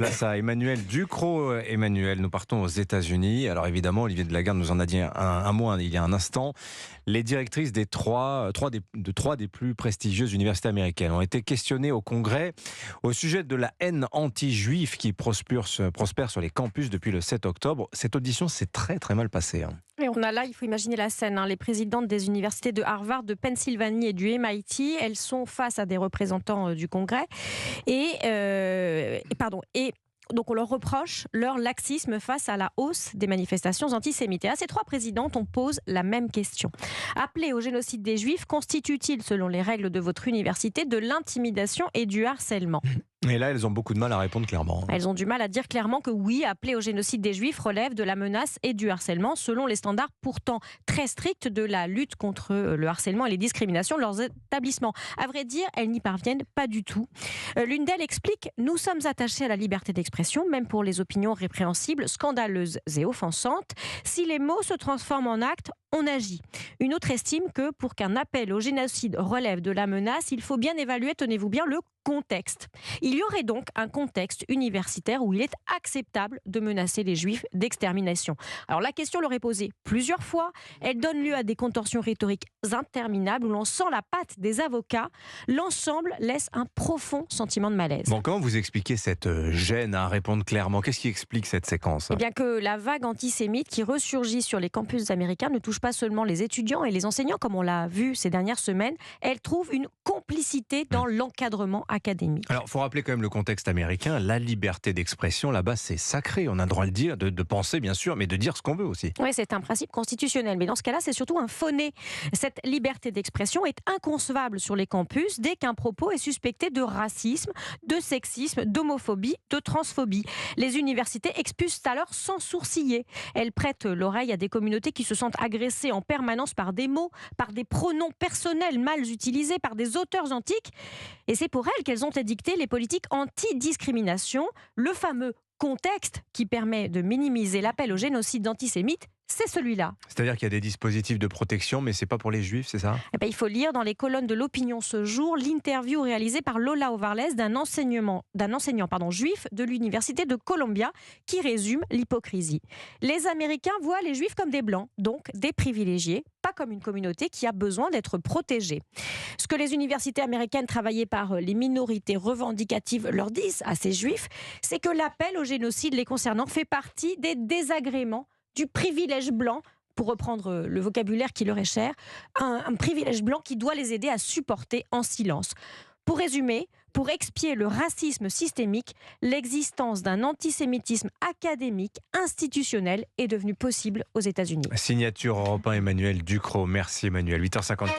Place à Emmanuel Ducrot. Emmanuel, nous partons aux États-Unis. Alors évidemment, Olivier Delagarde nous en a dit un mot il y a un instant. Les directrices de trois des plus prestigieuses universités américaines ont été questionnées au Congrès au sujet de la haine anti-juive qui prospère sur les campus depuis le 7 octobre. Cette audition s'est très très mal passée. Et on a là, il faut imaginer la scène, les présidentes des universités de Harvard, de Pennsylvanie et du MIT, elles sont face à des représentants du Congrès et donc on leur reproche leur laxisme face à la hausse des manifestations antisémites. Et à ces trois présidentes, on pose la même question. Appeler au génocide des Juifs constitue-t-il, selon les règles de votre université, de l'intimidation et du harcèlement ? Et là, elles ont beaucoup de mal à répondre clairement. Elles ont du mal à dire clairement que oui, appeler au génocide des Juifs relève de la menace et du harcèlement, selon les standards pourtant très stricts de la lutte contre le harcèlement et les discriminations de leurs établissements. À vrai dire, elles n'y parviennent pas du tout. L'une d'elles explique « Nous sommes attachés à la liberté d'expression, même pour les opinions répréhensibles, scandaleuses et offensantes. Si les mots se transforment en actes, on agit. » Une autre estime que pour qu'un appel au génocide relève de la menace, il faut bien évaluer, tenez-vous bien, le contexte. Il y aurait donc un contexte universitaire où il est acceptable de menacer les Juifs d'extermination. Alors la question leur est posée plusieurs fois. Elle donne lieu à des contorsions rhétoriques interminables où l'on sent la patte des avocats. L'ensemble laisse un profond sentiment de malaise. Bon, comment vous expliquez cette gêne à répondre clairement ? Qu'est-ce qui explique cette séquence ? Eh bien que la vague antisémite qui ressurgit sur les campus américains ne touche pas seulement les étudiants et les enseignants, comme on l'a vu ces dernières semaines. Elle trouve une complicité dans l'encadrement académique. Alors, il faut rappeler quand même le contexte américain. La liberté d'expression, là-bas, c'est sacré. On a le droit de dire, de penser, bien sûr, mais de dire ce qu'on veut aussi. Oui, c'est un principe constitutionnel. Mais dans ce cas-là, c'est surtout un faux-né. Cette liberté d'expression est inconcevable sur les campus dès qu'un propos est suspecté de racisme, de sexisme, d'homophobie, de transphobie. Les universités expulsent alors sans sourciller. Elles prêtent l'oreille à des communautés qui se sentent agressées en permanence par des mots, par des pronoms personnels mal utilisés, par des auteurs antiques. Et c'est pour elles qu'elles ont édicté les politiques anti-discrimination, le fameux contexte qui permet de minimiser l'appel au génocide antisémite. C'est celui-là. C'est-à-dire qu'il y a des dispositifs de protection, mais c'est pas pour les Juifs, c'est ça ? Eh bien, il faut lire dans les colonnes de l'Opinion ce jour l'interview réalisée par Lola Ovarles d'un enseignant juif de l'Université de Columbia qui résume l'hypocrisie. Les Américains voient les Juifs comme des Blancs, donc des privilégiés, pas comme une communauté qui a besoin d'être protégée. Ce que les universités américaines travaillées par les minorités revendicatives leur disent à ces Juifs, c'est que l'appel au génocide les concernant fait partie des désagréments du privilège blanc, pour reprendre le vocabulaire qui leur est cher, un privilège blanc qui doit les aider à supporter en silence. Pour résumer, pour expier le racisme systémique, l'existence d'un antisémitisme académique, institutionnel est devenue possible aux États-Unis. Signature Europe 1, Emmanuel Ducrot. Merci Emmanuel. 8h50.